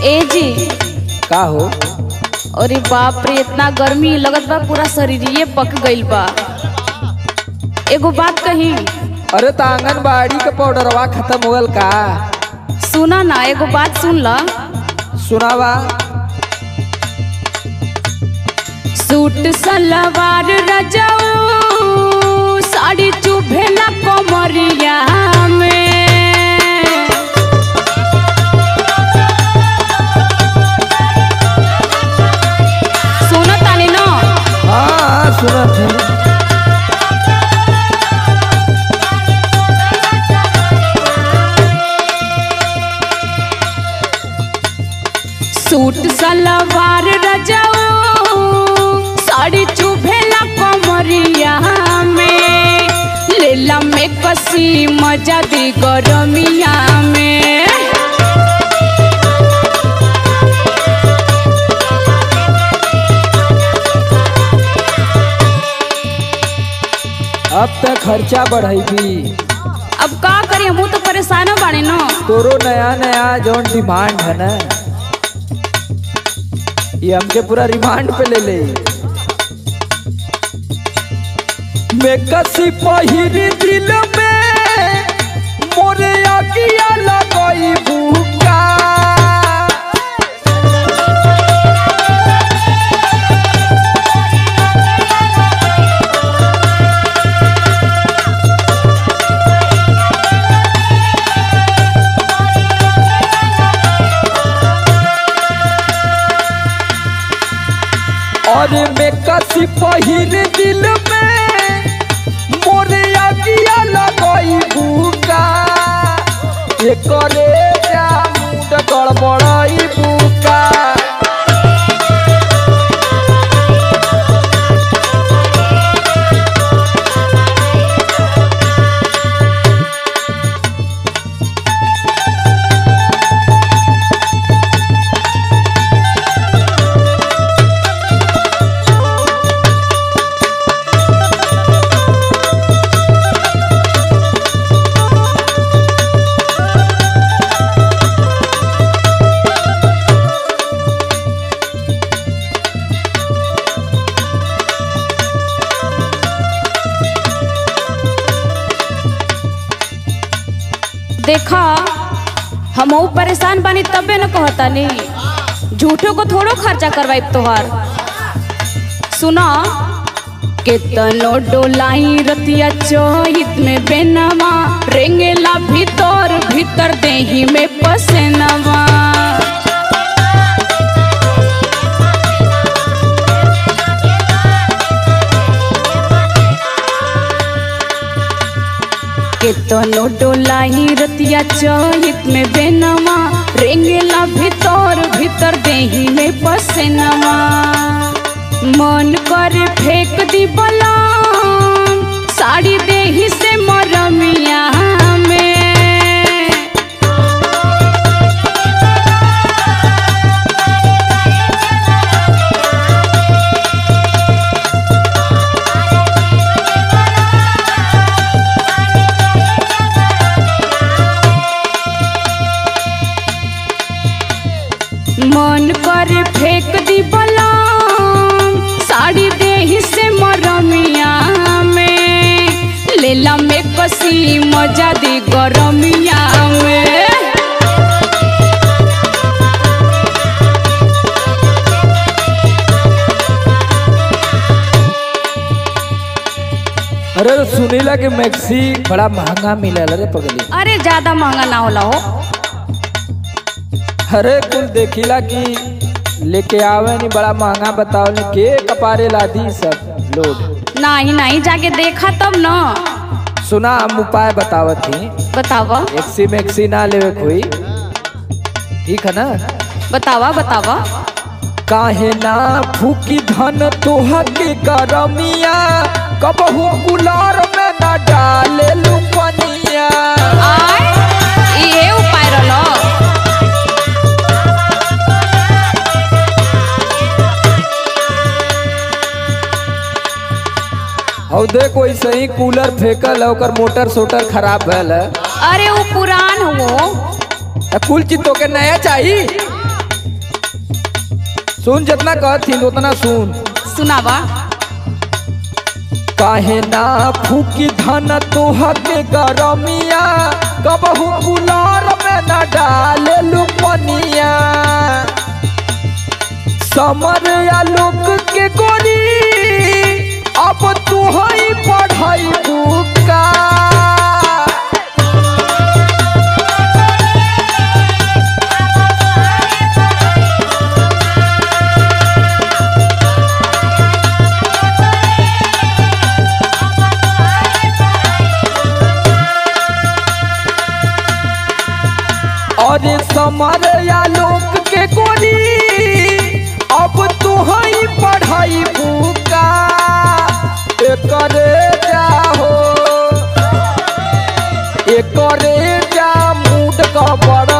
ए जी का हो? अरे बाप रे, इतना गर्मी लगत बा पूरा शरीरिये पक गइल बा। एगो बात कही। अरे तो आंगनबाड़ी का पाउडरवा खत्म हो गल का? सुना ना, एगो बात सुन ला। सुनावा। सूट सलवार रजाऊ साड़ी चुभेला कमरिया में। सुनो तानी ना? हाँ सुना थे। सूट सलवार रजाऊ साड़ी चुभेला कमरिया में। लेला में कसी मजा दी गरमिया में। अब तक खर्चा बढ़ेगी। अब का करी, हम तो परेशान बाड़े न। तोरो नया नया जौन डिमांड है ना, ये हमके पूरा रिमांड पे ले ले। मैं कसी पहिरी दिल में मोरे आगिया लगई भूखा। और मैं कसी पहिर दिल में मोरे आगिया लगई भूखा। ये करे जा मुंड गड़बड़ई भूखा। देखा, हम परेशान बानी तबे न कहता नहीं। झूठो को थोड़ो खर्चा करवाई तोहार। सुना, केतनो डोलाई रतिया चोहित में बेनवा। रेंगेला भीतर भीतर देही में पसेनवा। केतनो डोलाई रतिया चोहित में बेनवा। रेंगेला भीतर भीतर देही में पसेनवा। मन करे फेंक दी बलाम साड़ी देही से मरमिया में। मन करे फेंक दी बलाम साड़ी देही से मरमिया में। लेला में कसी मजा दी गरमिया में। अरे सुनीला के मैक्सी बड़ा महंगा मिला रे पगली। अरे ज्यादा महंगा ना होला हो। अरे कुल देखिला कि लेके आवे नहीं, बड़ा महंगा बताओ नहीं के कपारे लादी सब लोग। नहीं नहीं, जाके देखा तब न। सुना, हम उपाय बतावत थी। बतावा। एक्सी मैक्सी ना लेवे कोई, ठीक है ना? बतावा बतावा। काहे ना फूकी धन तोहा के करमिया। कबहू कुलार में ना डाले लुपनिया। ये उपाय रहलो। और देखो ऐसे ही कूलर फेंकल है, ओकर मोटर सोटर खराब भैल है। अरे वो पुरान हो। कुल चीज तो के नया चाहिए। सुन जितना कहथिन उतना सुन। सुनावा। काहे ना फूकी धन तोह के गरमिया, कबहू कुलार में न डाले लुपनिया। समर आलोक के गोरी अब तू ही पढ़ाई बुका। और समर आलोक के गोरी अब तू ही पढ़ाई बुका। एकरे जाहो एकरे जा मूड का बड़